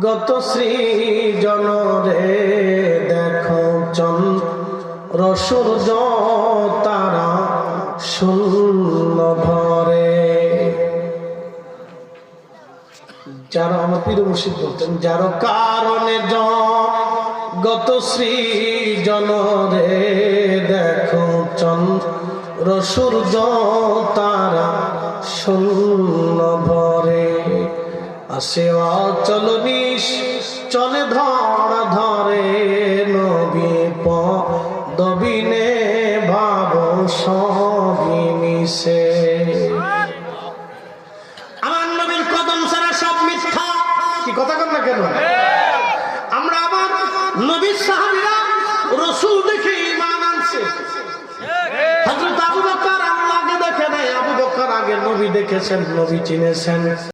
গত সৃজন রে দেখো চন্দ্র সূর্য তারা শূন্য ভরে। যারা আমার পীর মুর্শিদ বলতেন, যার কারণে গত সৃজন রে দেখো চন্দ্র সূর্য তারা শূন্য ভরে। আসে অচল নিশ চলে ধরা ধরে নবী পদবিনে ভাব সবই মিশে। আমার নবীর কদম ছাড়া সব মিথ্যা। কি কথা কন না কেন? আমরা আবার নবীর সাহাবীরা রাসূল দেখে ঈমান আনছে। হযরত আবু বকর আল্লাহকে দেখে নাই, আবু বকর আগে নবী দেখেছেন, নবী চিনেছেন।